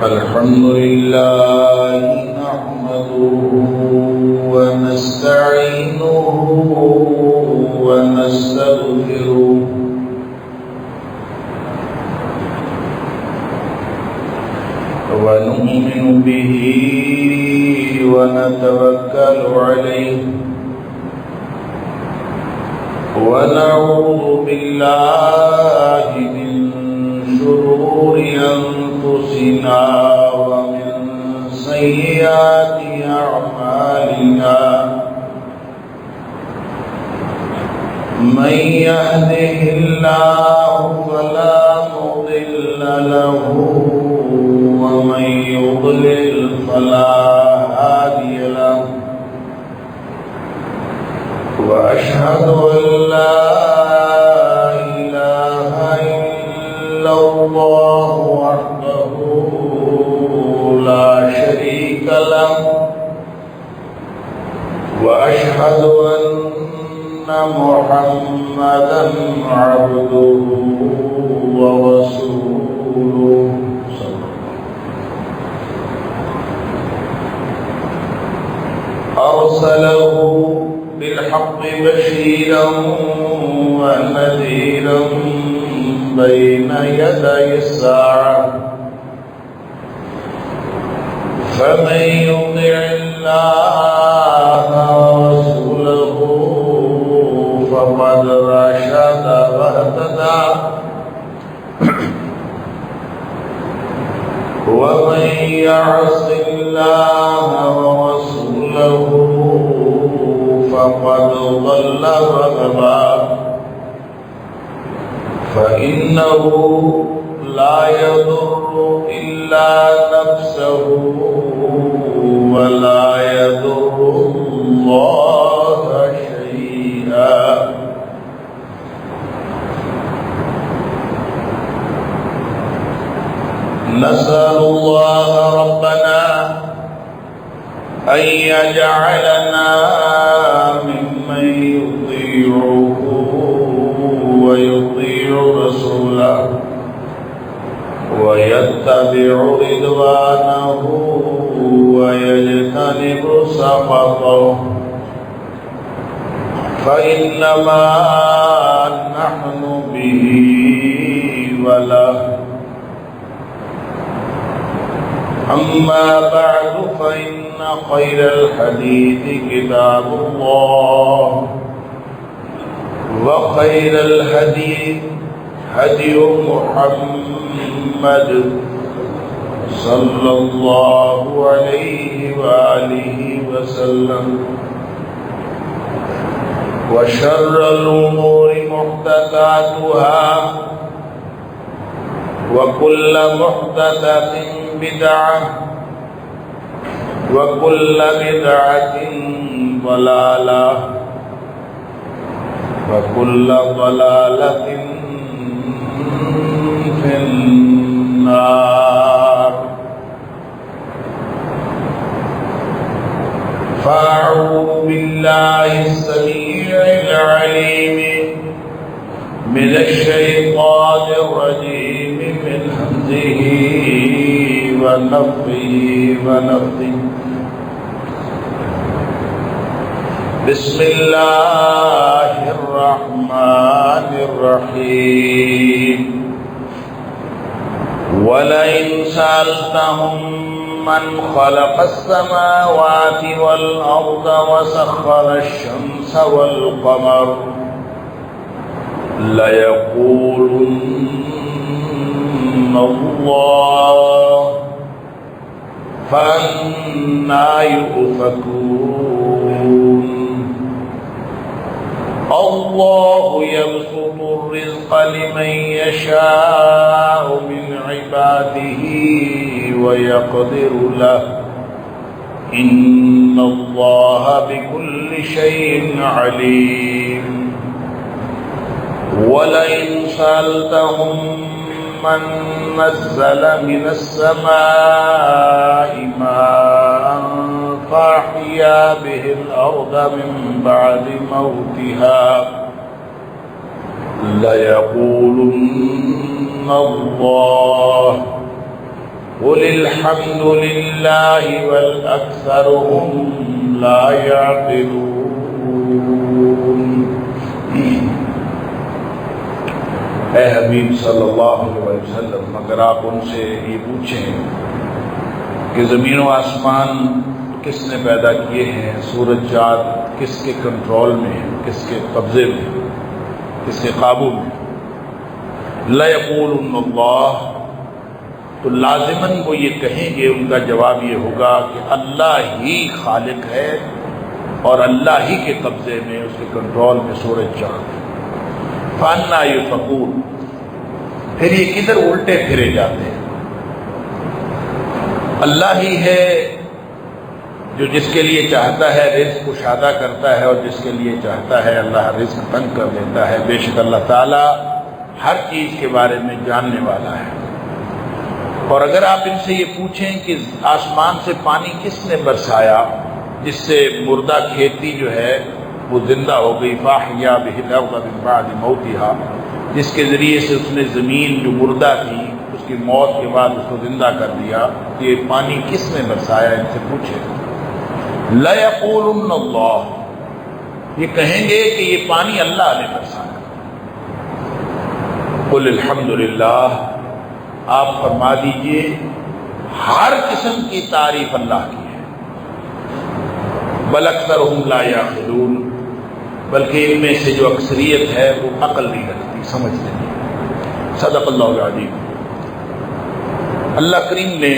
الحمد لله نحمده ونستعينه ونستغفره ونؤمن به ونتوكل عليه ونعوذ بالله من شرور أنفسنا ومن سيئات أعمالنا من يهده الله فلا مضل له ومن يضلل فلا هادي له وأشهد أن لا إله إلا الله وحده لا شريك له وأشهد أن محمدا عبده ورسوله أرسله بالحق بشيرا ونذيرا بين يدي الساعة فمن يطع الله ورسوله فقد رشد واهتدى ومن يعص الله ورسوله فقد ضل وغوى فإنه لا يضر إلا نفسه ولا يضر الله شيئا نسأل الله ربنا أن يجعلنا ممن يطيعه ويطيع رسوله ويتبع رضوانه ويجتنب سخطه فإنما نحن به وله أما بعد فإن خير الحديث كتاب الله وخير الهدي هدي محمد صلى الله عليه وآله وسلم وشر الأمور محدثاتها وكل محدثة بدعة وكل بدعة ضلالة وكل ضلالة في النار فأعوذ بالله السميع العليم من الشيطان الرجيم من همزه ونفخه ونفثه بسم الله الرحمن الرحيم ولئن سألتهم من خلق السماوات والأرض وسخر الشمس والقمر ليقولن الله فأنى يؤفكون الله يبسط الرزق لمن يشاء من عباده ويقدر له إن الله بكل شيء عليم ولئن سألتهم من نزل من السماء ماء فأحيا به الأرض من بعد موتها ليقولن الله قل الحمد للہ والاکثرهم لا يعقلون۔ اے حبیب صلی اللہ علیہ وسلم، اگر آپ ان سے یہ پوچھیں کہ زمین و آسمان کس نے پیدا کیے ہیں، سورج چاند کس کے کنٹرول میں ہے، کس کے قبضے میں، کس کے قابو میں، لَيَقُولُنَّ اللَّهُ، تو لازماً وہ یہ کہیں گے، ان کا جواب یہ ہوگا کہ اللہ ہی خالق ہے اور اللہ ہی کے قبضے میں، اس کے کنٹرول میں سورج چاند۔ فَأَنَّىٰ يُؤْفَكُونَ، پھر یہ کدھر الٹے پھرے جاتے ہیں۔ اللہ ہی ہے جو جس کے لیے چاہتا ہے رزق کشادہ کرتا ہے، اور جس کے لیے چاہتا ہے اللہ رزق تنگ کر دیتا ہے۔ بے شک اللہ تعالیٰ ہر چیز کے بارے میں جاننے والا ہے۔ اور اگر آپ ان سے یہ پوچھیں کہ آسمان سے پانی کس نے برسایا جس سے مردہ کھیتی جو ہے وہ زندہ ہو گئی، فَأَحْيَا بِهِ الْأَرْضَ مِن بَعْدِ مَوْتِهَا، جس کے ذریعے سے اس نے زمین جو مردہ تھی اس کی موت کے بعد اس کو زندہ کر دیا، یہ پانی کس نے برسایا؟ ان سے پوچھے۔ لَيَقُولُنَّ اللَّهُ، یہ کہیں گے کہ یہ پانی اللہ نے برسایا۔ قُلِ الْحَمْدُ لِلَّهِ، آپ فرما دیجئے ہر قسم کی تعریف اللہ کی ہے۔ بل اکثرهم لا یعقلون، بلکہ ان میں سے جو اکثریت ہے وہ عقل نہیں رکھتی، سمجھتے نہیں۔ صدق اللہ العظیم۔ اللہ کریم نے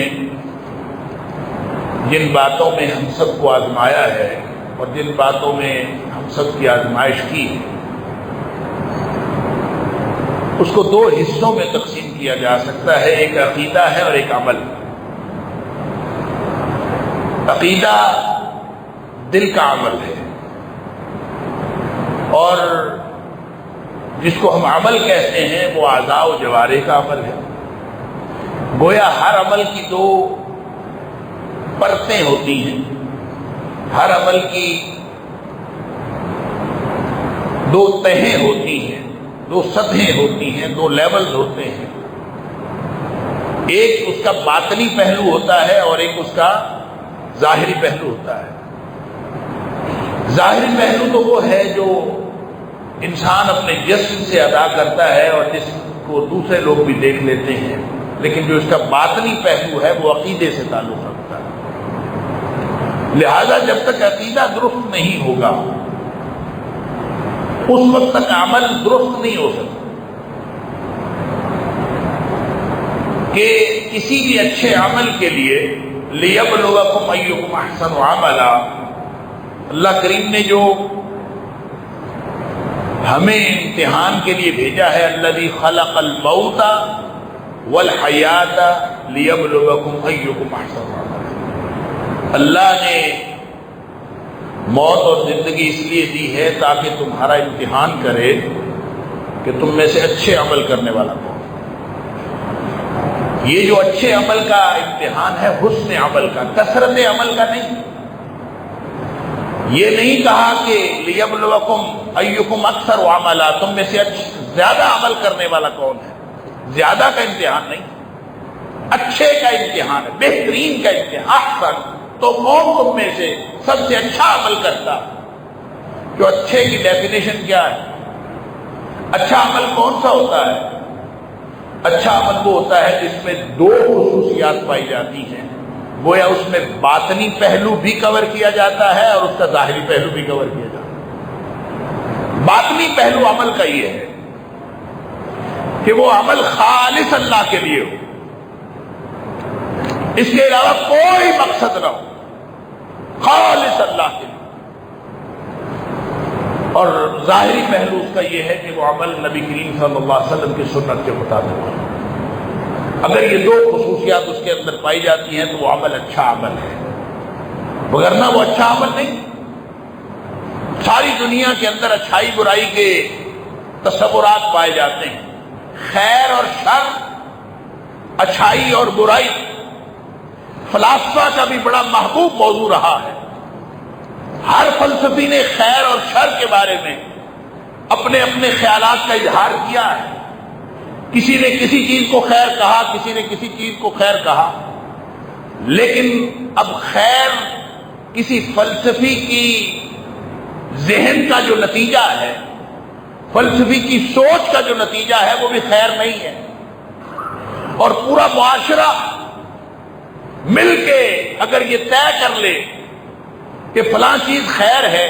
جن باتوں میں ہم سب کو آزمایا ہے اور جن باتوں میں ہم سب کی آزمائش کی ہے، اس کو دو حصوں میں تقسیم کیا جا سکتا ہے، ایک عقیدہ ہے اور ایک عمل۔ عقیدہ دل کا عمل ہے، اور جس کو ہم عمل کہتے ہیں وہ اعضاء و جوارح کا عمل ہے۔ گویا ہر عمل کی دو پرتیں ہوتی ہیں، ہر عمل کی دو تہیں ہوتی ہیں، دو سطحیں ہوتی ہیں، دو لیولز ہوتے ہیں۔ ایک اس کا باطنی پہلو ہوتا ہے اور ایک اس کا ظاہری پہلو ہوتا ہے۔ ظاہری پہلو تو وہ ہے جو انسان اپنے جسم سے ادا کرتا ہے اور جس کو دوسرے لوگ بھی دیکھ لیتے ہیں، لیکن جو اس کا باطنی پہلو ہے وہ عقیدے سے تعلق رکھتا ہے۔ لہذا جب تک عقیدہ درست نہیں ہوگا اس وقت تک عمل درست نہیں ہو سکتا۔ کہ کسی بھی اچھے عمل کے لیے لِيَبْلُوَكُمْ أَيُّكُمْ أَحْسَنُ عَمَلًا، اللہ کریم نے جو ہمیں امتحان کے لیے بھیجا ہے، الَّذِي خَلَقَ الْمَوْتَ وَالْحَيَاةَ لِيَبْلُوَكُمْ أَيُّكُمْ أَحْسَنُ عَمَلًا، اللہ نے موت اور زندگی اس لیے دی ہے تاکہ تمہارا امتحان کرے کہ تم میں سے اچھے عمل کرنے والا کون۔ یہ جو اچھے عمل کا امتحان ہے حسن عمل کا، کثرت عمل کا نہیں۔ یہ نہیں کہا کہ لِيَبْلُوَكُمْ أَيُّكُمْ أَكْثَرُ عَمَلًا، تم میں سے زیادہ عمل کرنے والا کون ہے۔ زیادہ کا امتحان نہیں، اچھے کا امتحان ہے، بہترین کا امتحان۔ احسن تو کون تم میں سے سب سے اچھا عمل کرتا؟ جو اچھے کی ڈیفینیشن کیا ہے؟ اچھا عمل کون سا ہوتا ہے؟ اچھا عمل وہ ہوتا ہے جس میں دو خصوصیات پائی جاتی ہیں، گویا اس میں باطنی پہلو بھی کور کیا جاتا ہے اور اس کا ظاہری پہلو بھی کور کیا جاتا ہے۔ باطنی پہلو عمل کا یہ ہے کہ وہ عمل خالص اللہ کے لیے ہو، اس کے علاوہ کوئی مقصد نہ ہو، خالص اللہ کے لیے۔ اور ظاہری پہلو اس کا یہ ہے کہ وہ عمل نبی کریم صلی اللہ علیہ وسلم کی سنت کے مطابق ہو۔ اگر یہ دو خصوصیات اس کے اندر پائی جاتی ہیں تو وہ عمل اچھا عمل ہے، وگرنہ وہ اچھا عمل نہیں۔ ساری دنیا کے اندر اچھائی برائی کے تصورات پائے جاتے ہیں، خیر اور شر، اچھائی اور برائی فلاسفہ کا بھی بڑا محبوب موضوع رہا ہے۔ ہر فلسفی نے خیر اور شر کے بارے میں اپنے اپنے خیالات کا اظہار کیا ہے۔ کسی نے کسی چیز کو خیر کہا، کسی نے کسی چیز کو خیر کہا، لیکن اب خیر کسی فلسفی کی ذہن کا جو نتیجہ ہے، فلسفی کی سوچ کا جو نتیجہ ہے، وہ بھی خیر نہیں ہے. اور پورا معاشرہ مل کے اگر یہ طے کر لے کہ فلاں چیز خیر ہے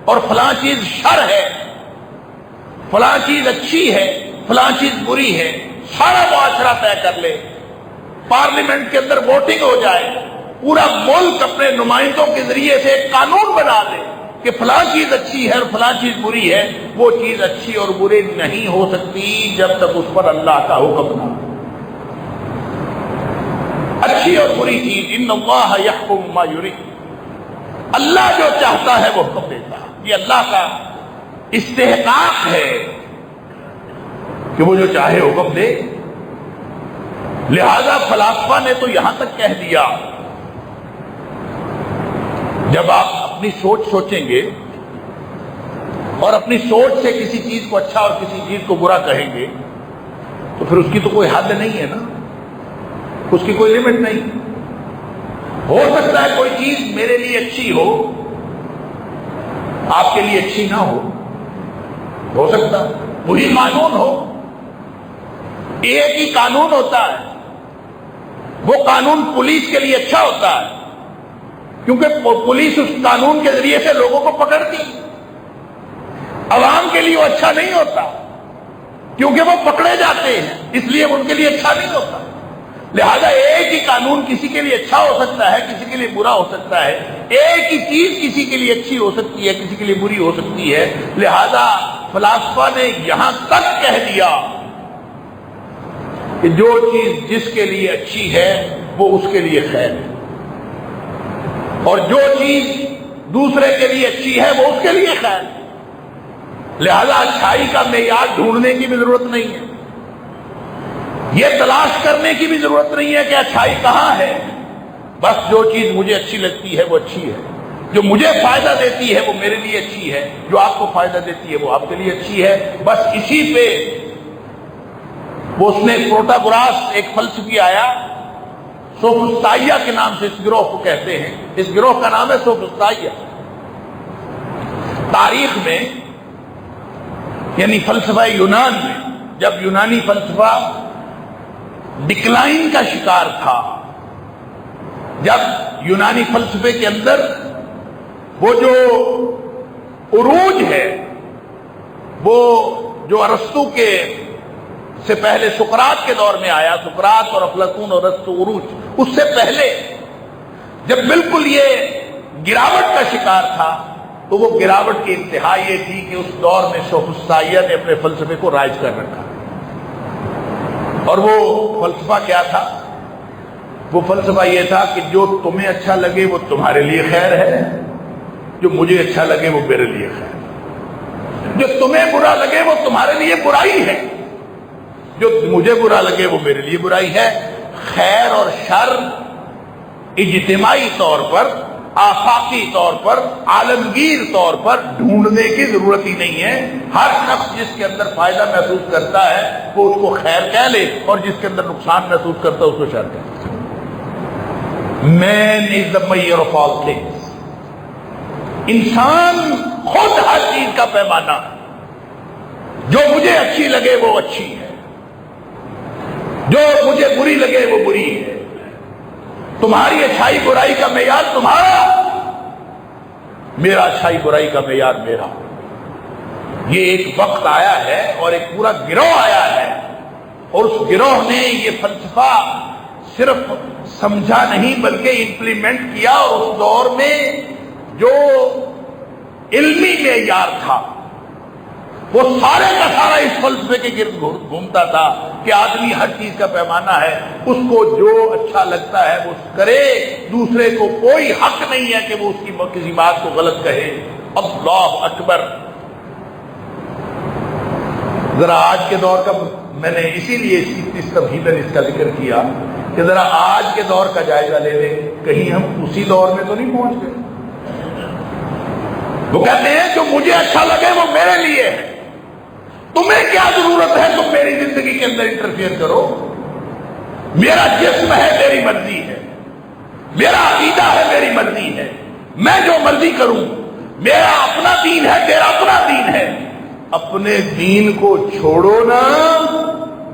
اور فلاں چیز شر ہے، فلاں چیز اچھی ہے فلاں چیز بری ہے، سارا معاشرہ طے کر لے، پارلیمنٹ کے اندر ووٹنگ ہو جائے، پورا ملک اپنے نمائندوں کے ذریعے سے ایک قانون بنا دے کہ فلاں چیز اچھی ہے اور فلاں چیز بری ہے، وہ چیز اچھی اور بری نہیں ہو سکتی جب تک اس پر اللہ کا حکم نہ ہو. اچھی اور بری چیز ان اللہ یحکم ما یرید، اللہ جو چاہتا ہے وہ حکم دیتا ہے. یہ اللہ کا استحقاق ہے کہ وہ جو چاہے حکم دے. لہذا فلاسفہ نے تو یہاں تک کہہ دیا، جب آپ اپنی سوچ سوچیں گے اور اپنی سوچ سے کسی چیز کو اچھا اور کسی چیز کو برا کہیں گے تو پھر اس کی تو کوئی حد نہیں ہے نا، اس کی کوئی لمٹ نہیں. ہو سکتا ہے کوئی چیز میرے لیے اچھی ہو، آپ کے لیے اچھی نہ ہو سکتا وہی قانون ہو. ایک ہی قانون ہوتا ہے، وہ قانون پولیس کے لیے اچھا ہوتا ہے کیونکہ پولیس اس قانون کے ذریعے سے لوگوں کو پکڑتی. عوام کے لیے وہ اچھا نہیں ہوتا کیونکہ وہ پکڑے جاتے ہیں، اس لیے ان کے لیے اچھا نہیں ہوتا. لہذا ایک ہی قانون کسی کے لیے اچھا ہو سکتا ہے، کسی کے لیے برا ہو سکتا ہے. ایک ہی چیز کسی کے لیے اچھی ہو سکتی ہے، کسی کے لیے بری ہو سکتی ہے. لہذا فلاسفہ نے یہاں تک کہہ دیا کہ جو چیز جس کے لیے اچھی ہے وہ اس کے لیے خیر ہے، اور جو چیز دوسرے کے لیے اچھی ہے وہ اس کے لیے خیر ہے. لہذا اچھائی کا معیار ڈھونڈنے کی بھی ضرورت نہیں ہے، یہ تلاش کرنے کی بھی ضرورت نہیں ہے کہ اچھائی کہاں ہے. بس جو چیز مجھے اچھی لگتی ہے وہ اچھی ہے، جو مجھے فائدہ دیتی ہے وہ میرے لیے اچھی ہے، جو آپ کو فائدہ دیتی ہے وہ آپ کے لیے اچھی ہے. بس اسی پہ وہ اس نے پروٹاگوراس ایک فلسفی آیا، سوفسطائیہ کے نام سے اس گروہ کو کہتے ہیں. اس گروہ کا نام ہے سوفسطائیہ. تاریخ میں یعنی فلسفہ یونان میں جب یونانی فلسفہ ڈکلائن کا شکار تھا، جب یونانی فلسفے کے اندر وہ جو عروج ہے، وہ جو ارسطو کے سے پہلے سقراط کے دور میں آیا، سقراط اور افلاطون اور ارسطو عروج، اس سے پہلے جب بالکل یہ گراوٹ کا شکار تھا تو وہ گراوٹ کی انتہا یہ تھی کہ اس دور میں سوفسطائیہ نے اپنے فلسفے کو رائج کر رکھا. اور وہ فلسفہ کیا تھا؟ وہ فلسفہ یہ تھا کہ جو تمہیں اچھا لگے وہ تمہارے لیے خیر ہے، جو مجھے اچھا لگے وہ میرے لیے خیر ہے، جو تمہیں برا لگے وہ تمہارے لیے برائی ہے، جو مجھے برا لگے وہ میرے لیے برائی ہے. خیر اور شر اجتماعی طور پر، آفاقی طور پر، عالمگیر طور پر ڈھونڈنے کی ضرورت ہی نہیں ہے. ہر شخص جس کے اندر فائدہ محسوس کرتا ہے وہ اس کو خیر کہہ لے، اور جس کے اندر نقصان محسوس کرتا ہے اس کو شر کہہ لے. Man is the measure of all things. انسان خود ہر چیز کا پیمانہ ہے. جو مجھے اچھی لگے وہ اچھی ہے، جو مجھے بری لگے وہ بری ہے. تمہاری اچھائی برائی کا معیار تمہارا، میرا اچھائی برائی کا معیار میرا. یہ ایک وقت آیا ہے اور ایک پورا گروہ آیا ہے، اور اس گروہ نے یہ فلسفہ صرف سمجھا نہیں بلکہ امپلیمنٹ کیا. اور اس دور میں جو علمی معیار تھا وہ سارے کا سارا اس فلسفے کے گرد گھومتا تھا کہ آدمی ہر چیز کا پیمانہ ہے، اس کو جو اچھا لگتا ہے وہ کرے، دوسرے کو کوئی حق نہیں ہے کہ وہ اس کی کسی بات کو غلط کہے. اللہ اکبر. ذرا آج کے دور کا میں نے اسی لیے اس تمہیداً اس کا ذکر کیا کہ ذرا آج کے دور کا جائزہ لے لیں، کہیں ہم اسی دور میں تو نہیں پہنچ گئے. وہ کہتے ہیں جو مجھے اچھا لگے وہ میرے لیے ہے، تمہیں کیا ضرورت ہے تم میری زندگی کے اندر انٹرفیئر کرو، میرا جسم ہے، میری مرضی ہے. میرا عقیدہ ہے، میری مرضی ہے، میں جو مرضی کروں، میرا اپنا دین ہے، تیرا اپنا دین ہے۔ اپنے دین کو چھوڑو نہ،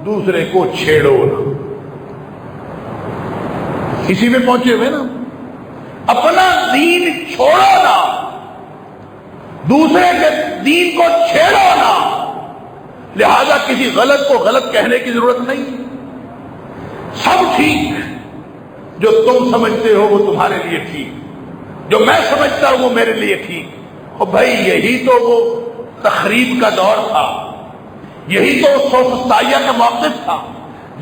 دوسرے کو چھیڑو نہ۔ اسی میں پہنچے ہوئے نا، اپنا دین چھوڑو نہ، دوسرے کے دین کو چھیڑو نہ۔ لہذا کسی غلط کو غلط کہنے کی ضرورت نہیں، سب ٹھیک، جو تم سمجھتے ہو وہ تمہارے لیے ٹھیک، جو میں سمجھتا ہوں وہ میرے لیے ٹھیک۔ اور بھائی یہی تو وہ تخریب کا دور تھا، یہی تو سوفسطائیہ کا موقف تھا،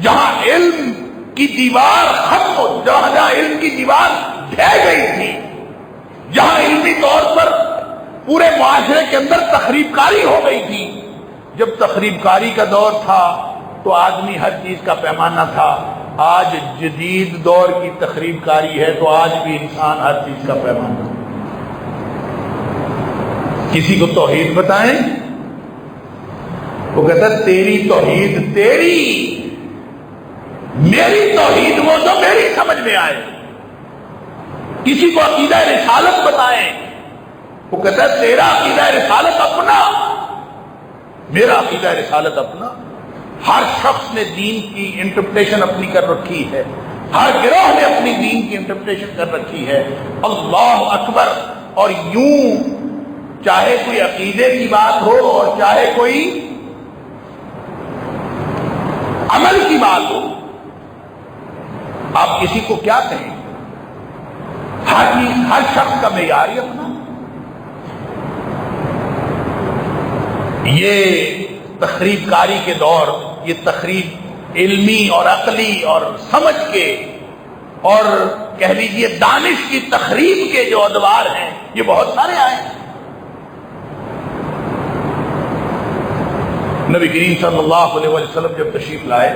جہاں علم کی دیوار ختم ہو، جہاں علم کی دیوار ڈھہ گئی تھی، جہاں علمی طور پر پورے معاشرے کے اندر تخریب کاری ہو گئی تھی۔ جب تخریب کاری کا دور تھا تو آدمی ہر چیز کا پیمانہ تھا۔ آج جدید دور کی تخریب کاری ہے تو آج بھی انسان ہر چیز کا پیمانہ۔ کسی کو توحید بتائیں، وہ کہتا ہے تیری توحید تیری، میری توحید وہ جو میری سمجھ میں آئے۔ کسی کو عقیدہ رسالت بتائیں، وہ کہتا ہے تیرا عقیدہ رسالت اپنا، میرا عقیدہ رسالت اپنا۔ ہر شخص نے دین کی انٹرپریٹیشن اپنی کر رکھی ہے، ہر گروہ نے اپنی دین کی انٹرپریٹیشن کر رکھی ہے۔ اللہ اکبر۔ اور یوں چاہے کوئی عقیدے کی بات ہو اور چاہے کوئی عمل کی بات ہو، آپ کسی کو کیا کہیں، ہر شخص کا معیار ہی اپنا۔ یہ تخریب کاری کے دور، یہ تخریب علمی اور عقلی اور سمجھ کے اور کہہ لیجئے دانش کی تخریب کے جو ادوار ہیں، یہ بہت سارے آئے ہیں۔ نبی کریم صلی اللہ علیہ وسلم جب تشریف لائے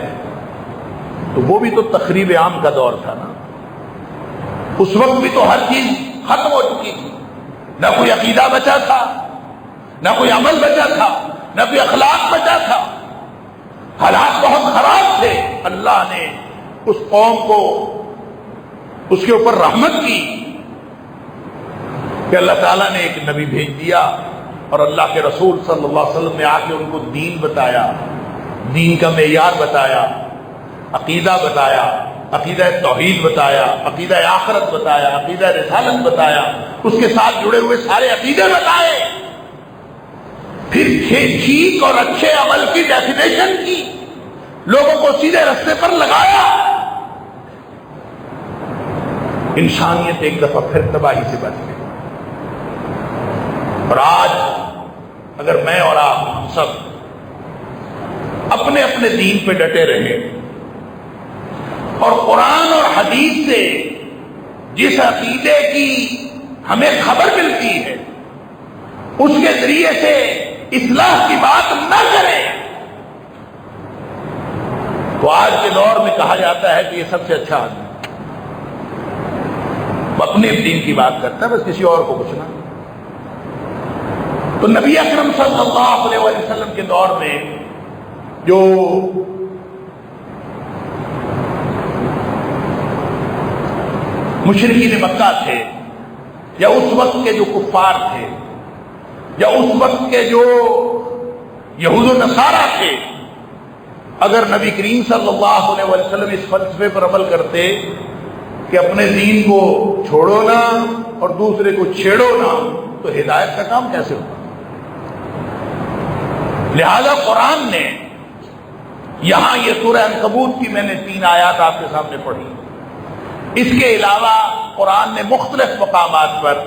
تو وہ بھی تو تخریب عام کا دور تھا نا۔ اس وقت بھی تو ہر چیز ختم ہو چکی تھی، نہ کوئی عقیدہ بچا تھا، نہ کوئی عمل بچا تھا، نہ کوئی اخلاق بچا تھا، حالات بہت خراب تھے۔ اللہ نے اس قوم کو اس کے اوپر رحمت کی کہ اللہ تعالیٰ نے ایک نبی بھیج دیا اور اللہ کے رسول صلی اللہ علیہ وسلم نے آ کے ان کو دین بتایا، دین کا معیار بتایا، عقیدہ بتایا، عقیدہ توحید بتایا، عقیدہ آخرت بتایا، عقیدہ رسالت بتایا، اس کے ساتھ جڑے ہوئے سارے عقیدے بتائے، پھر ٹھیک اور اچھے عمل کی ڈیفینیشن کی، لوگوں کو سیدھے راستے پر لگایا۔ انسانیت ایک دفعہ پھر تباہی سے بچ گئی۔ اور آج اگر میں اور آپ ہم سب اپنے اپنے دین پہ ڈٹے رہیں اور قرآن اور حدیث سے جس عقیدے کی ہمیں خبر ملتی ہے اس کے ذریعے سے اصلاح کی بات نہ کریں، تو آج کے دور میں کہا جاتا ہے کہ یہ سب سے اچھا آدمی اپنے دین کی بات کرتا ہے، بس کسی اور کو کچھ نہ۔ تو نبی اکرم صلی اللہ علیہ وسلم کے دور میں جو مشرکین مکہ تھے، یا اس وقت کے جو کفار تھے، یا اس وقت کے جو یہود و نصارہ تھے، اگر نبی کریم صلی اللہ علیہ وسلم اس فلسفے پر عمل کرتے کہ اپنے دین کو چھوڑو نہ اور دوسرے کو چھیڑو نہ، تو ہدایت کا کام کیسے ہوگا؟ لہذا قرآن نے یہاں یہ سورہ عنکبوت کی میں نے 3 آیات آپ کے سامنے پڑھی، اس کے علاوہ قرآن نے مختلف مقامات پر،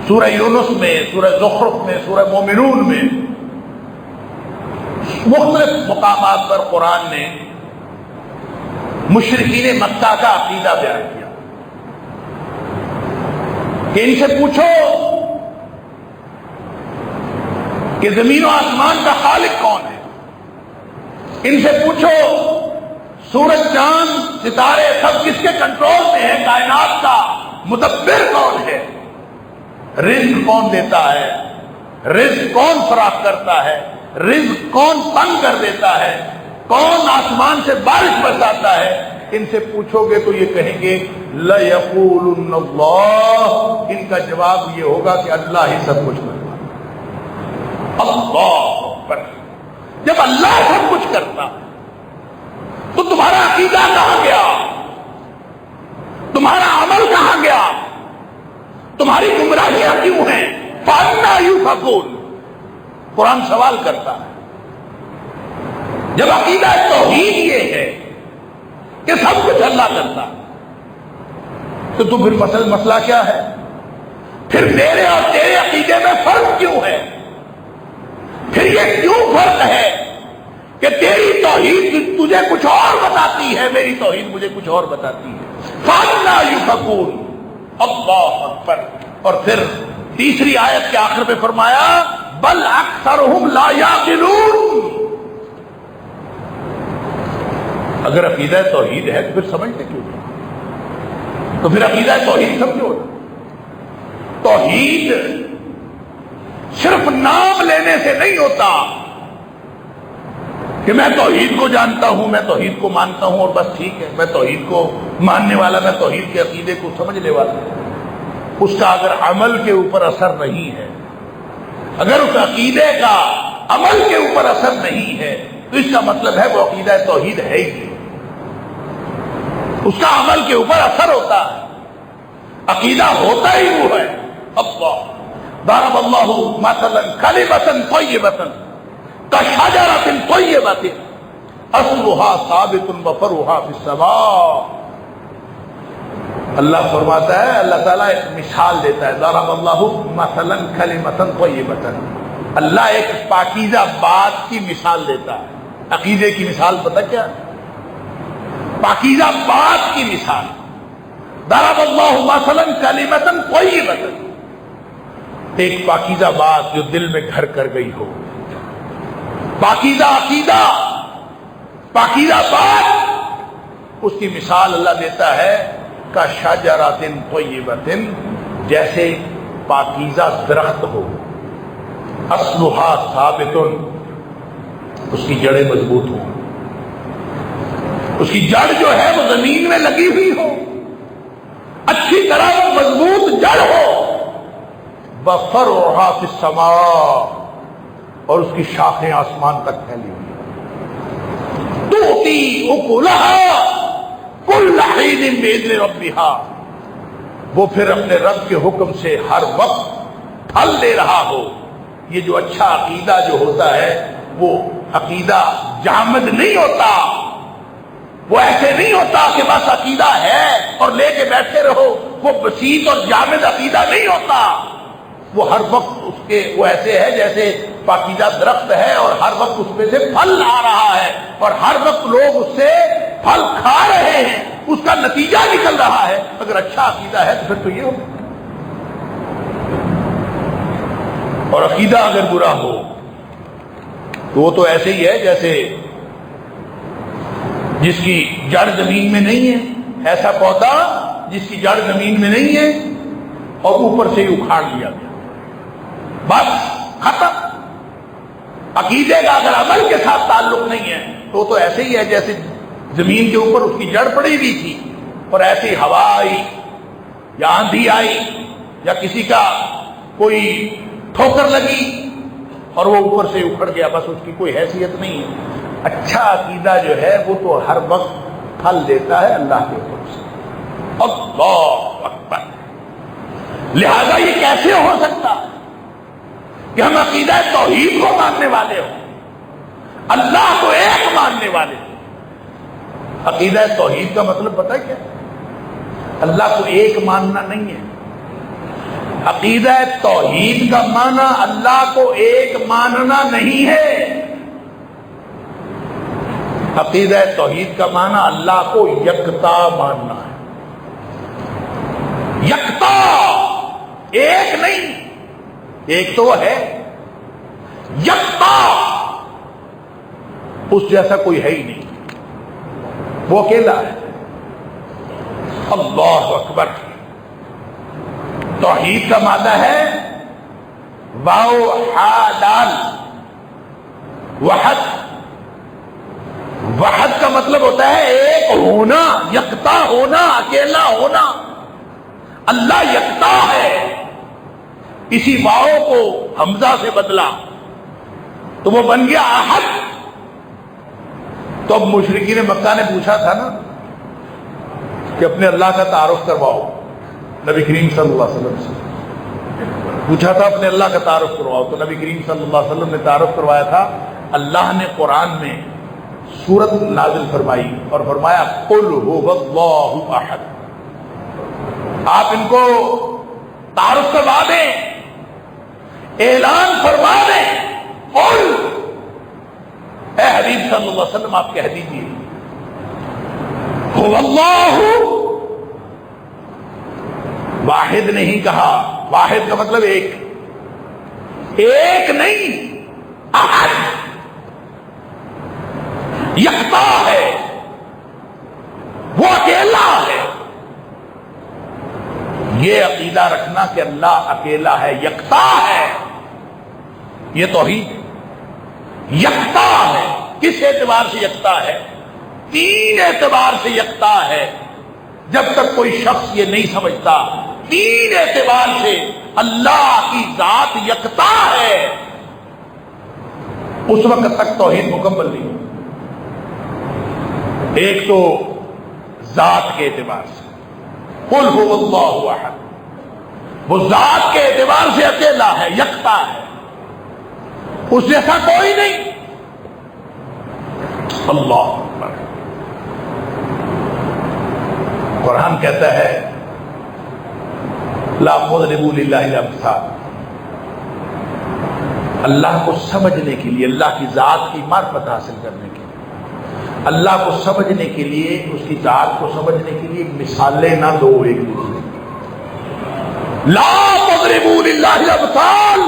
سورہ یونس میں، سورہ زخرف میں، سورہ مومنون میں، مختلف مقامات پر قرآن نے مشرکین مکہ کا عقیدہ بیان کیا کہ ان سے پوچھو کہ زمین و آسمان کا خالق کون ہے، ان سے پوچھو سورج چاند ستارے سب کس کے کنٹرول میں ہے، کائنات کا مدبر کون ہے، رزق کون دیتا ہے، رزق کون فراخ کرتا ہے، رزق کون تنگ کر دیتا ہے، کون آسمان سے بارش برساتا ہے، ان سے پوچھو گے تو یہ کہیں گے لَيَقُولُنَّ اللَّهُ، ان کا جواب یہ ہوگا کہ اللہ ہی سب کچھ کرتا ہے۔ اللہ اکبر، جب اللہ سب کچھ کرتا تو تمہارا عقیدہ کہاں گیا؟ تمہارا عمل کہاں گیا؟ تمہاری گمراہیاں کیوں ہیں؟ فَأَنَّىٰ يُؤْفَكُونَ، قرآن سوال کرتا ہے۔ جب عقیدہ توحید یہ ہے کہ سب کچھ اللہ کرتا تو پھر مسئلہ کیا ہے؟ پھر میرے اور تیرے عقیدے میں فرق کیوں ہے؟ پھر یہ کیوں فرق ہے کہ تیری توحید تجھے کچھ اور بتاتی ہے، میری توحید مجھے کچھ اور بتاتی ہے؟ فَأَنَّىٰ يُؤْفَكُونَ، اللہ اکبر۔ اور پھر تیسری آیت کے آخر میں فرمایا بل اکثرهم لا یعقلون۔ اگر عقیدہ توحید ہے تو پھر سمجھتے کیوں نہیں؟ تو پھر عقیدہ توحید سمجھو۔ توحید صرف نام لینے سے نہیں ہوتا کہ میں توحید کو جانتا ہوں، میں توحید کو مانتا ہوں اور بس ٹھیک ہے، میں توحید کو ماننے والا، میں توحید کے عقیدے کو سمجھنے والا۔ اس کا اگر عمل کے اوپر اثر نہیں ہے، اگر اس عقیدے کا عمل کے اوپر اثر نہیں ہے تو اس کا مطلب ہے وہ عقیدہ توحید ہے ہی نہیں، اس کا عمل کے اوپر اثر ہوتا ہے، عقیدہ ہوتا ہی وہ ہے۔ اللہ ضرب اللہ مثلا کلمۃ طیبۃ کشجرۃ طیبۃ اصلها ثابت وفرعها فی السماء۔ اللہ فرماتا ہے، اللہ تعالیٰ ایک مثال دیتا ہے، ضرب اللہ مثلا کلمۃ طیبۃ، اللہ ایک پاکیزہ بات کی مثال دیتا ہے۔ عقیدے کی مثال پتہ کیا؟ پاکیزہ بات کی مثال۔ ضرب اللہ مثلا کلمۃ طیبۃ، ایک پاکیزہ بات جو دل میں گھر کر گئی ہو، پاکیزہ عقیدہ، پاکیزہ بات، اس کی مثال اللہ دیتا ہے کا شجرۃ طیبۃ، جیسے پاکیزہ درخت ہو، اصلها ثابت، اس کی جڑیں مضبوط ہوں، اس کی جڑ جو ہے وہ زمین میں لگی ہوئی ہو، اچھی طرح مضبوط جڑ ہو، وفرعها فی السماء، اور اس کی شاخیں آسمان تک پھیلی ہوئی، تؤتی اکلها کل حین باذن ربها، وہ پھر اپنے رب کے حکم سے ہر وقت پھل دے رہا ہو۔ یہ جو اچھا عقیدہ جو ہوتا ہے وہ عقیدہ جامد نہیں ہوتا، وہ ایسے نہیں ہوتا کہ بس عقیدہ ہے اور لے کے بیٹھے رہو، وہ بسیط اور جامد عقیدہ نہیں ہوتا، وہ ہر وقت اس کے وہ ایسے ہے جیسے پاکیزہ درخت ہے اور ہر وقت اس میں سے پھل آ رہا ہے اور ہر وقت لوگ اس سے پھل کھا رہے ہیں، اس کا نتیجہ نکل رہا ہے۔ اگر اچھا عقیدہ ہے تو پھر تو یہ ہوگا، اور عقیدہ اگر برا ہو تو وہ تو ایسے ہی ہے جیسے جس کی جڑ زمین میں نہیں ہے، ایسا پودا جس کی جڑ زمین میں نہیں ہے اور اوپر سے ہی اکھاڑ لیا گیا، بس ختم۔ عقیدے کا اگر عمل کے ساتھ تعلق نہیں ہے تو تو ایسے ہی ہے جیسے زمین کے اوپر اس کی جڑ پڑی ہوئی تھی اور ایسی ہوا آئی یا آندھی آئی یا کسی کا کوئی ٹھوکر لگی اور وہ اوپر سے اکھڑ گیا، بس اس کی کوئی حیثیت نہیں ہے۔ اچھا عقیدہ جو ہے وہ تو ہر وقت پھل دیتا ہے اللہ کے حکم سے۔ اللہ اکبر۔ لہذا یہ کیسے ہو سکتا کہ ہم عقیدہ توحید کو ماننے والے ہوں، اللہ کو ایک ماننے والے ہوں؟ عقیدہ توحید کا مطلب پتہ ہے کیا؟ اللہ کو ایک ماننا نہیں ہے۔ عقیدہ توحید کا معنی اللہ کو ایک ماننا نہیں ہے، عقیدہ توحید کا معنی اللہ کو یکتا ماننا ہے۔ یکتا، ایک نہیں، ایک تو ہے، یکتا، اس جیسا کوئی ہے ہی نہیں، وہ اکیلا ہے۔ اللہ اکبر۔ توحید کا معنی ہے واو ہا دال، وحد، وحد کا مطلب ہوتا ہے ایک ہونا، یکتا ہونا، اکیلا ہونا۔ اللہ یکتا ہے، اسی واؤ کو حمزہ سے بدلا تو وہ بن گیا احد۔ تو اب مشرکین مکہ نے پوچھا تھا نا کہ اپنے اللہ کا تعارف کرواؤ، نبی کریم صلی اللہ علیہ وسلم سے پوچھا تھا اپنے اللہ کا تعارف کرواؤ، تو نبی کریم صلی اللہ علیہ وسلم نے تعارف کروایا تھا۔ اللہ نے قرآن میں سورت نازل فرمائی اور فرمایا قل هو اللہ احد۔ آپ ان کو تعارف کروا دیں، اعلان فرما دیں، قل، اے حبیب صلی اللہ علیہ وسلم آپ کہہ دیجیے هو اللہ، واحد نہیں کہا، واحد کا مطلب ایک، ایک نہیں، احد، یکتا ہے، وہ اکیلا ہے۔ یہ عقیدہ رکھنا کہ اللہ اکیلا ہے، یکتا ہے، یہ توحید ہے۔ یکتا ہے، کس اعتبار سے یکتا ہے؟ تین اعتبار سے یکتا ہے۔ جب تک کوئی شخص یہ نہیں سمجھتا تین اعتبار سے اللہ کی ذات یکتا ہے، اس وقت تک توحید مکمل نہیں ہو۔ ایک تو ذات کے اعتبار سے قل هو اللہ احد، وہ ذات کے اعتبار سے اکیلا ہے، یکتا ہے، اس جیسا کوئی نہیں۔ اللہ اکبر۔ قرآن کہتا ہے لا تضربوا للہ الامثال، اللہ کو سمجھنے کے لیے، اللہ کی ذات کی معرفت حاصل کرنے کے لیے، اللہ کو سمجھنے کے لیے، اس کی ذات کو سمجھنے کے لیے مثالیں نہ دو ایک دوسرے کی۔ لا تضربوا للہ الامثال،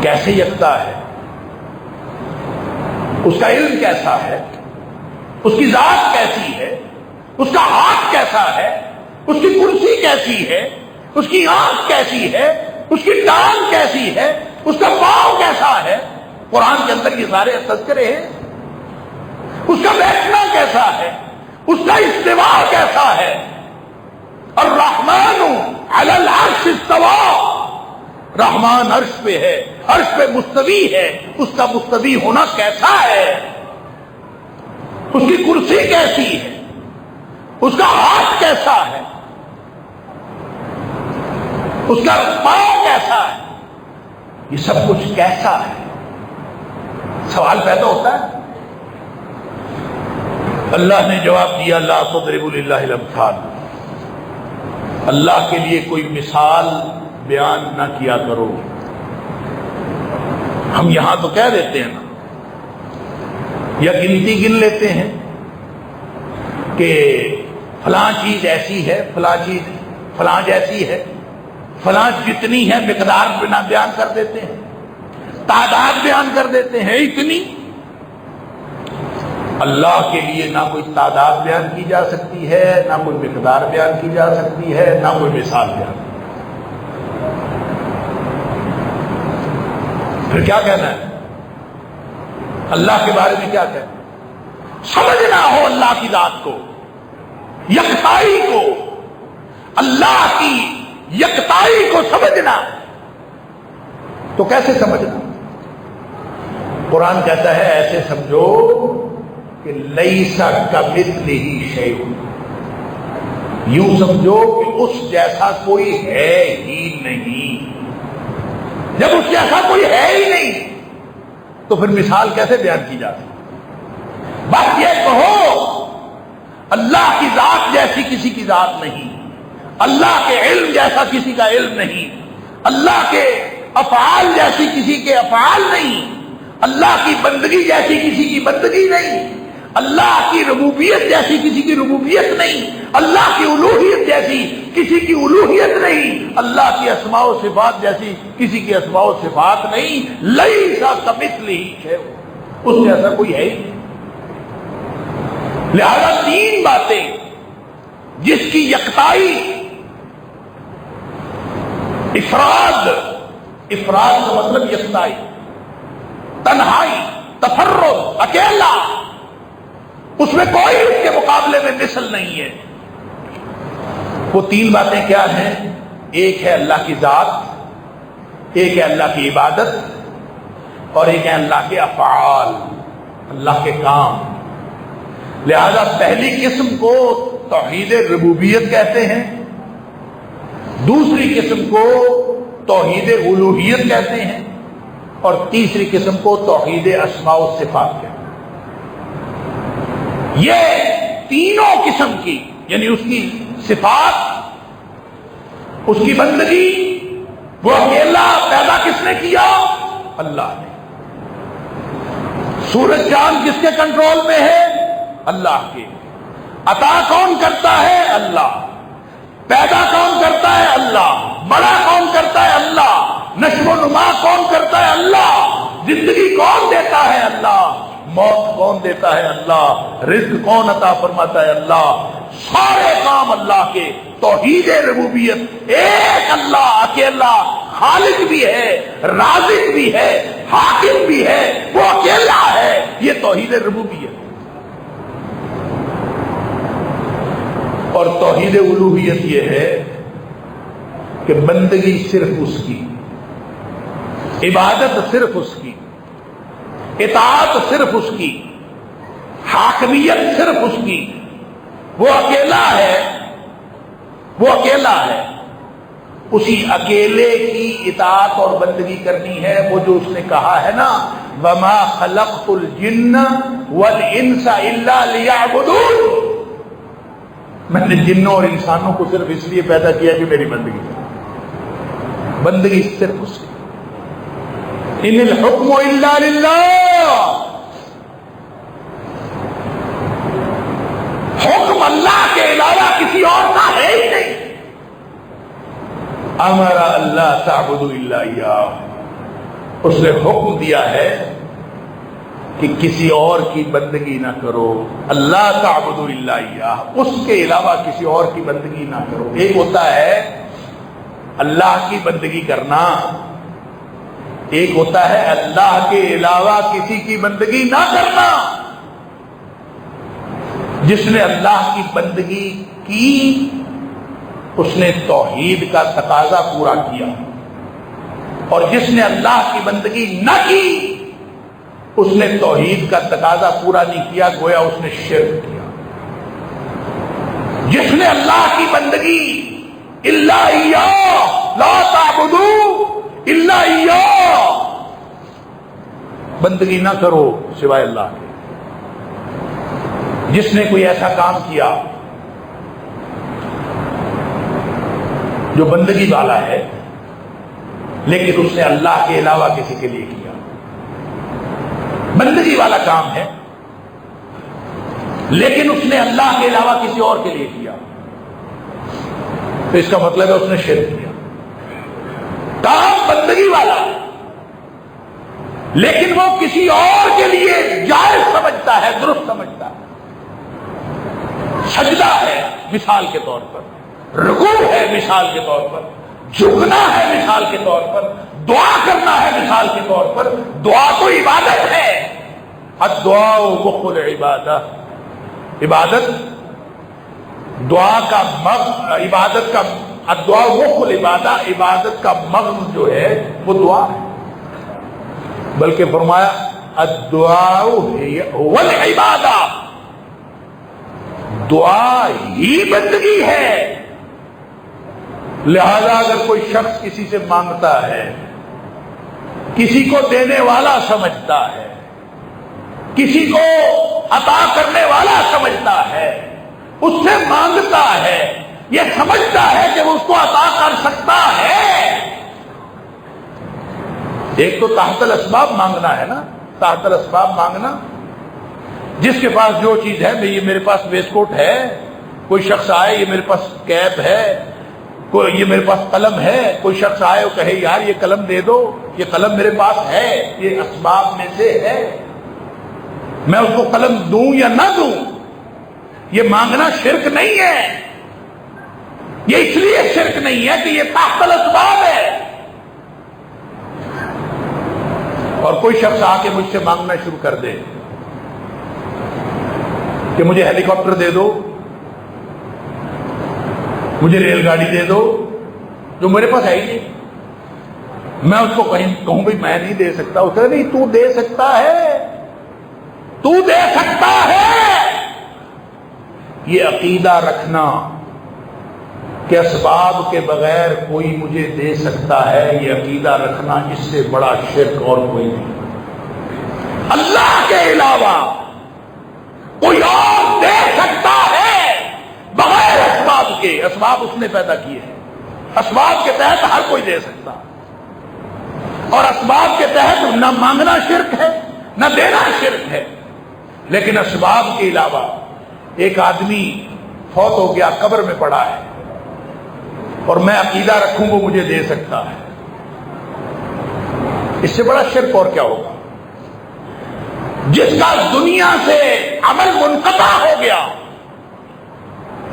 کیسے یکتا ہے، اس کا علم کیسا ہے، اس کی ذات کیسی ہے، اس کا ہاتھ کیسا ہے، اس کی کرسی کیسی ہے، اس کی آنکھ کیسی ہے، اس کی ٹانگ کیسی ہے، اس کا پاؤں کیسا ہے۔ قرآن کے اندر یہ سارے تذکرے ہیں۔ اس کا بیٹھنا کیسا ہے، اس کا استوا کیسا ہے۔ الرحمن علی العرش استوى، رحمان عرش پہ ہے، عرش پہ مستوی ہے، اس کا مستوی ہونا کیسا ہے، اس کی کرسی کیسی ہے، اس کا ہاتھ کیسا ہے، اس کا پاؤں کیسا ہے، یہ سب کچھ کیسا ہے، سوال پیدا ہوتا ہے۔ اللہ نے جواب دیا لا تضربوا للہ الامثال، اللہ کے لیے کوئی مثال بیان نہ کیا کرو۔ ہم یہاں تو کہہ دیتے ہیں نا، یا گنتی گن لیتے ہیں کہ فلاں چیز ایسی ہے، فلاں چیز فلاں جیسی ہے، فلاں جتنی ہے مقدار بنا بیان کر دیتے ہیں، تعداد بیان کر دیتے ہیں اتنی۔ اللہ کے لیے نہ کوئی تعداد بیان کی جا سکتی ہے، نہ کوئی مقدار بیان کی جا سکتی ہے، نہ کوئی مثال بیان۔ پھر کیا کہنا ہے اللہ کے بارے میں؟ کیا کہنا ہے؟ سمجھنا ہو اللہ کی ذات کو، یکتائی کو، اللہ کی یکتائی کو سمجھنا، تو کیسے سمجھنا؟ قرآن کہتا ہے ایسے سمجھو کہ لیس کمثلہ شیء، یوں سمجھو کہ اس جیسا کوئی ہے ہی نہیں۔ جب اس جیسا کوئی ہے ہی نہیں تو پھر مثال کیسے بیان کی جاتی؟ بات یہ کہو اللہ کی ذات جیسی کسی کی ذات نہیں، اللہ کے علم جیسا کسی کا علم نہیں، اللہ کے افعال جیسی کسی کے افعال نہیں، اللہ کی بندگی جیسی کسی کی بندگی نہیں، اللہ کی ربوبیت جیسی کسی کی ربوبیت نہیں، اللہ کی الوہیت جیسی کسی کی الوہیت نہیں، اللہ کی اسماء و صفات جیسی کسی کی اسماء و صفات نہیں۔ لیس کمثلہ شیء، اس جیسا کوئی ہے ہی نہیں۔ لہذا تین باتیں جس کی یکتائی، افراد کا مطلب یکتائی، تنہائی، تفرد، اکیلا، اس میں کوئی اس کے مقابلے میں مثل نہیں ہے۔ وہ تین باتیں کیا ہیں؟ ایک ہے اللہ کی ذات، ایک ہے اللہ کی عبادت، اور ایک ہے اللہ کے افعال، اللہ کے کام۔ لہذا پہلی قسم کو توحید ربوبیت کہتے ہیں، دوسری قسم کو توحید الوہیت کہتے ہیں، اور تیسری قسم کو توحید اسماء و صفات کہتے ہیں۔ یہ تینوں قسم کی، یعنی اس کی صفات، اس کی بندگی، وہ اکیلا پیدا کس نے کیا؟ اللہ نے۔ سورج چاند کس کے کنٹرول میں ہے؟ اللہ کے۔ عطا کون کرتا ہے؟ اللہ۔ پیدا کون کرتا ہے؟ اللہ۔ بڑا کون کرتا ہے؟ اللہ۔ نشو و نما کون کرتا ہے؟ اللہ۔ زندگی کون دیتا ہے؟ اللہ۔ موت کون دیتا ہے؟ اللہ۔ رزق کون عطا فرماتا ہے؟ اللہ۔ سارے کام اللہ کے۔ توحید ربوبیت، ایک اللہ اکیلا خالق بھی ہے، رازق بھی ہے، حاکم بھی ہے، وہ اکیلا ہے، یہ توحید ربوبیت۔ اور توحید الوہیت یہ ہے کہ بندگی صرف اس کی، عبادت صرف اس کی، اطاعت صرف اس کی، حاکمیت صرف اس کی۔ وہ اکیلا ہے، وہ اکیلا ہے، اسی اکیلے کی اطاعت اور بندگی کرنی ہے۔ وہ جو اس نے کہا ہے نا، وَمَا خَلَقْتُ الْجِنَّ وَالْإِنسَ إِلَّا لِيَعْبُدُونِ، میں نے جنوں اور انسانوں کو صرف اس لیے پیدا کیا کہ میری بندگی کرے۔ بندگی صرف اس کی۔ ان الحکم الا للہ، حکم اللہ کے علاوہ کسی اور کا ہے ہی نہیں۔ امر اللہ تعبدوا الا اياه، اس نے حکم دیا ہے کہ کسی اور کی بندگی نہ کرو۔ اللہ تعبدوا الا اياه، اس کے علاوہ کسی اور کی بندگی نہ کرو۔ ایک ہوتا ہے اللہ کی بندگی کرنا، ایک ہوتا ہے اللہ کے علاوہ کسی کی بندگی نہ کرنا۔ جس نے اللہ کی بندگی کی اس نے توحید کا تقاضا پورا کیا، اور جس نے اللہ کی بندگی نہ کی اس نے توحید کا تقاضا پورا نہیں کیا، گویا اس نے شرک کیا۔ جس نے اللہ کی بندگی الا اياه، لا تعبدوا الا اياه، بندگی نہ کرو سوائے اللہ کے۔ جس نے کوئی ایسا کام کیا جو بندگی والا ہے لیکن اس نے اللہ کے علاوہ کسی کے لیے کیا، بندگی والا کام ہے لیکن اس نے اللہ کے علاوہ کسی اور کے لیے کیا، تو اس کا مطلب ہے اس نے شرک کیا۔ کام بندگی والا ہے لیکن وہ کسی اور کے لیے جائز سمجھتا ہے، درست سمجھتا ہے۔ سجدہ ہے مثال کے طور پر، رکوع ہے مثال کے طور پر، جھکنا ہے مثال کے طور پر، دعا کرنا ہے مثال کے طور پر۔ دعا تو عبادت ہے، الدعاء مخ العبادہ، عبادت دعا کا عبادت کا الدعاء مخ العبادہ، عبادت کا مغز جو ہے وہ دعا ہے۔ بلکہ فرمایا الدعاء هو العبادہ، دعا ہی بندگی ہے۔ لہذا اگر کوئی شخص کسی سے مانگتا ہے، کسی کو دینے والا سمجھتا ہے، کسی کو عطا کرنے والا سمجھتا ہے، اس سے مانگتا ہے، یہ سمجھتا ہے کہ وہ اس کو عطا کر سکتا ہے۔ ایک تو تحت الاسباب مانگنا ہے نا، تحت الاسباب مانگنا، جس کے پاس جو چیز ہے، یہ میرے پاس ویسٹ کوٹ ہے، کوئی شخص آئے یہ میرے پاس کیپ ہے، کوئی یہ میرے پاس قلم ہے، کوئی شخص آئے وہ کہے یار یہ قلم دے دو، یہ قلم میرے پاس ہے، یہ اسباب میں سے ہے، میں اس کو قلم دوں یا نہ دوں، یہ مانگنا شرک نہیں ہے۔ یہ اس لیے شرک نہیں ہے کہ یہ تحت الاسباب ہے، اور کوئی شخص آ کے مجھ سے مانگنا شروع کر دے کہ مجھے ہیلی کاپٹر دے دو، مجھے ریل گاڑی دے دو، جو میرے پاس ہے ہی نہیں، میں اس کو کہوں بھائی میں نہیں دے سکتا، اسے نہیں تو دے سکتا ہے، تو دے سکتا ہے۔ یہ عقیدہ رکھنا کہ اسباب کے بغیر کوئی مجھے دے سکتا ہے، یہ عقیدہ رکھنا اس سے بڑا شرک اور کوئی نہیں۔ اللہ کے علاوہ کوئی اور دے سکتا ہے بغیر اسباب کے، اسباب اس نے پیدا کیے ہیں، اسباب کے تحت ہر کوئی دے سکتا، اور اسباب کے تحت نہ مانگنا شرک ہے نہ دینا شرک ہے۔ لیکن اسباب کے علاوہ ایک آدمی فوت ہو گیا، قبر میں پڑا ہے، اور میں عقیدہ رکھوں وہ مجھے دے سکتا ہے، اس سے بڑا شرک اور کیا ہوگا؟ جس کا دنیا سے عمل منقطع ہو گیا،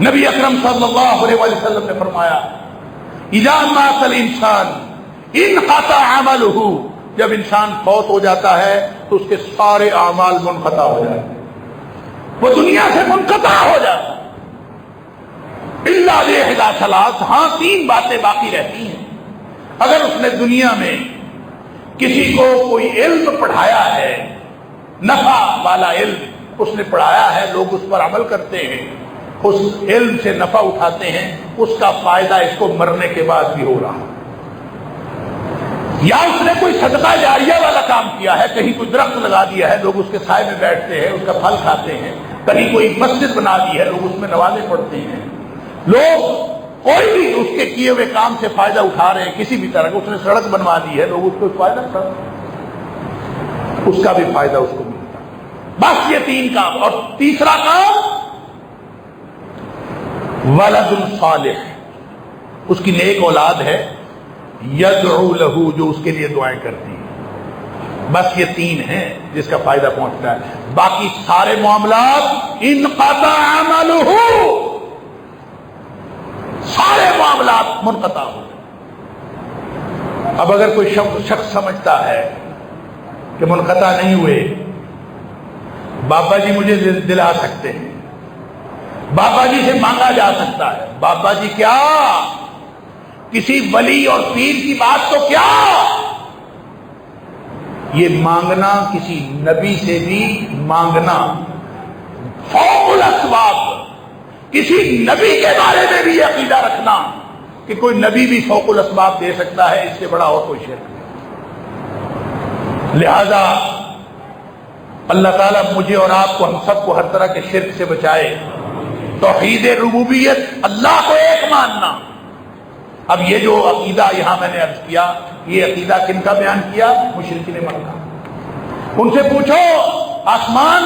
نبی اکرم صلی اللہ علیہ وسلم نے فرمایا اذا مات الانسان انقطع عملہ، جب انسان فوت ہو جاتا ہے تو اس کے سارے اعمال منقطع ہو جاتے ہیں، وہ دنیا سے منقطع ہو جاتا ہے، الا لإحدى ثلاث، ہاں تین باتیں باقی رہتی ہیں۔ اگر اس نے دنیا میں کسی کو کوئی علم پڑھایا ہے، نفع والا علم اس نے پڑھایا ہے، لوگ اس پر عمل کرتے ہیں، اس علم سے نفع اٹھاتے ہیں، اس کا فائدہ اس کو مرنے کے بعد بھی ہو رہا ہے۔ یا اس نے کوئی صدقہ جاریہ والا کام کیا ہے، کہیں کوئی درخت لگا دیا ہے، لوگ اس کے سائے میں بیٹھتے ہیں، اس کا پھل کھاتے ہیں، کہیں کوئی مسجد بنا دی ہے، لوگ اس میں نمازیں پڑھتے ہیں، لوگ کوئی بھی اس کے کیے ہوئے کام سے فائدہ اٹھا رہے ہیں کسی بھی طرح کا، اس نے سڑک بنوا دی ہے، لوگ اس کو فائدہ اٹھا رہے ہیں، اس کا بھی فائدہ اس کو ملتا ہے۔ بس یہ تین کام۔ اور تیسرا کام ولد صالح، اس کی نیک اولاد ہے، یدعو لہ، جو اس کے لیے دعائیں کرتی ہے۔ بس یہ تین ہیں جس کا فائدہ پہنچتا ہے، باقی سارے معاملات انقطع عملہ، سارے معاملات منقطع ہو گئے۔ اب اگر کوئی شخص سمجھتا ہے کہ منقطع نہیں ہوئے، بابا جی مجھے دلا سکتے ہیں، بابا جی سے مانگا جا سکتا ہے، بابا جی کیا، کسی ولی اور پیر کی بات تو کیا، یہ مانگنا کسی نبی سے بھی مانگنا فوق الاسباب، کسی نبی کے بارے میں بھی یہ عقیدہ رکھنا کہ کوئی نبی بھی فوق الاسباب دے سکتا ہے، اس سے بڑا اور کوئی شرک نہیں۔ لہذا اللہ تعالیٰ مجھے اور آپ کو، ہم سب کو ہر طرح کے شرک سے بچائے۔ توحید ربوبیت، اللہ کو ایک ماننا۔ اب یہ جو عقیدہ یہاں میں نے عرض کیا، یہ عقیدہ کن کا بیان کیا؟ مشرکین مکہ۔ ان سے پوچھو آسمان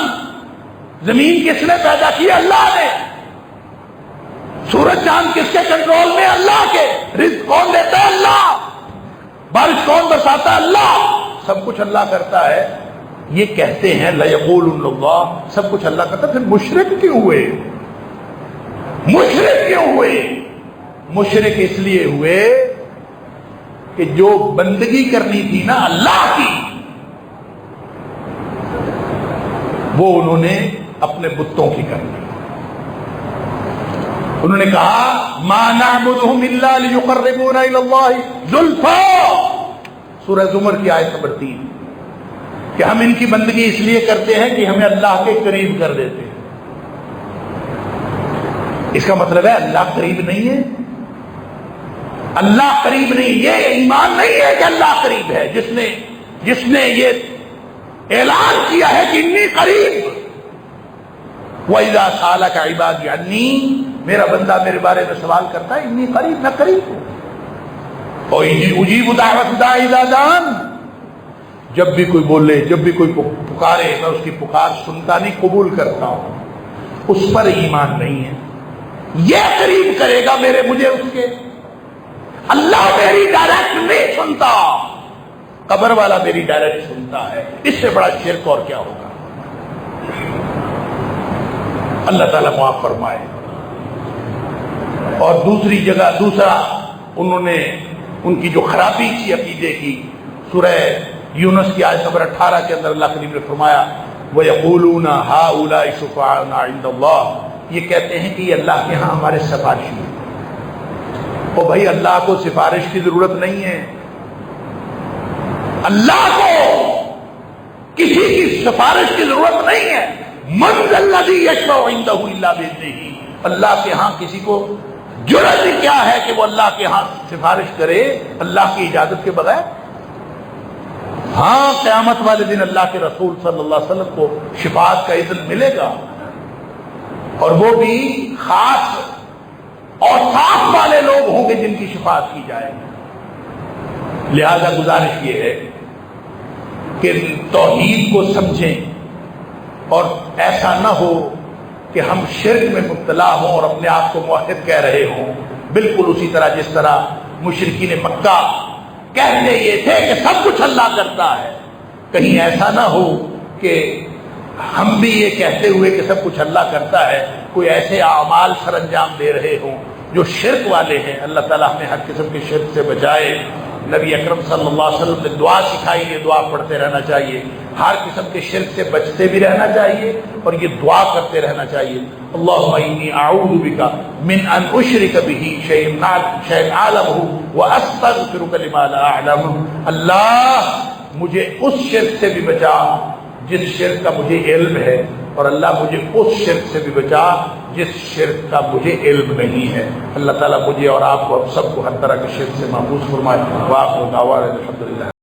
زمین کس نے پیدا کی؟ اللہ نے۔ سورج چاند کس کے کنٹرول میں؟ اللہ کے۔ رزق کون دیتا ہے؟ اللہ۔ بارش کون برساتا ہے؟ اللہ۔ سب کچھ اللہ کرتا ہے۔ یہ کہتے ہیں لَيَقُولُنَّ اللَّهُ، سب کچھ اللہ کرتا ہے، پھر مشرک کیوں ہوئے؟ مشرک کیوں ہوئے؟ مشرک اس لیے ہوئے کہ جو بندگی کرنی تھی نا اللہ کی، وہ انہوں نے اپنے بتوں کی کرنی۔ انہوں نے کہا مَا نَعْبُدُهُمْ إِلَّا لِيُقَرِّبُونَ إِلَى اللَّهِ زُلْفَىٰ، سورہ زمر کی آیت نمبر 3، کہ ہم ان کی بندگی اس لیے کرتے ہیں کہ ہمیں اللہ کے قریب کر دیتے ہیں۔ اس کا مطلب ہے اللہ قریب نہیں ہے، اللہ قریب نہیں، یہ ایمان نہیں ہے کہ اللہ قریب ہے۔ جس نے یہ اعلان کیا ہے کہ انی قریب، وَإِذَا سَأَلَكَ عِبَادِي عَنِّي، میرا بندہ میرے بارے میں سوال کرتا ہے، انی قریب، میں قریب ہوں۔ اور اجیب دعوت الداعی اذا دعان، جب بھی کوئی بولے، جب بھی کوئی پکارے، میں اس کی پکار سنتا نہیں، قبول کرتا ہوں۔ اس پر ایمان نہیں ہے۔ یہ قریب کرے گا مجھے اس کے، اللہ میری ڈائریکٹ نہیں سنتا، قبر والا میری ڈائریکٹ سنتا ہے۔ اس سے بڑا شرک اور کیا ہوگا؟ اللہ تعالیٰ معاف فرمائے۔ اور دوسری جگہ، دوسرا انہوں نے ان کی جو خرابی تھی عقیدے کی، سورہ یونس کی آیت نمبر 18 کے اندر اللہ کریم نے فرمایا وَيَقُولُونَ هَؤُلَاءِ شُفَعَاؤُنَا عِندَ اللَّهِ، یہ کہتے ہیں کہ یہ اللہ کے ہاں ہمارے سفارشی ہیں۔ او بھائی اللہ کو سفارش کی ضرورت نہیں ہے، اللہ کو کسی کی سفارش کی ضرورت نہیں ہے۔ مَنْ ذَا الَّذِي يَشْفَعُ عِندَهُ إِلَّا بِإِذْنِهِ، اللہ کے ہاں کسی کو جرأت کیا ہے کہ وہ اللہ کے ہاں سفارش کرے اللہ کی اجازت کے بغیر؟ ہاں قیامت والے دن اللہ کے رسول صلی اللہ علیہ وسلم کو شفاعت کا اذن ملے گا، اور وہ بھی خاص اور صاف والے لوگ ہوں گے جن کی شفاعت کی جائے گی۔ لہذا گزارش یہ ہے کہ توحید کو سمجھیں، اور ایسا نہ ہو کہ ہم شرک میں مبتلا ہوں اور اپنے آپ کو موحد کہہ رہے ہوں، بالکل اسی طرح جس طرح مشرکین مکہ کہتے یہ تھے کہ سب کچھ اللہ کرتا ہے۔ کہیں ایسا نہ ہو کہ ہم بھی یہ کہتے ہوئے کہ سب کچھ اللہ کرتا ہے کوئی ایسے اعمال سر انجام دے رہے ہوں جو شرک والے ہیں۔ اللہ تعالیٰ ہمیں ہر قسم کے شرک سے بچائے۔ نبی اکرم صلی اللہ علیہ وسلم نے دعا سکھائی، یہ دعا پڑھتے رہنا چاہیے، ہر قسم کے شرک سے بچتے بھی رہنا چاہیے اور یہ دعا کرتے رہنا چاہیے۔ اللہم انی اعوذ بک من ان اشرک بہ شیئا اعلمہ واستغفرک لما لا اعلم، اللہ مجھے اس شرک سے بھی بچا جس شرک کا مجھے علم ہے، اور اللہ مجھے اس شرک سے بھی بچا جس شرک کا مجھے علم نہیں ہے۔ اللہ تعالیٰ مجھے اور آپ کو سب کو ہر طرح کے شرک سے محفوظ فرمائے۔ وآخر دعوانا الحمدللہ۔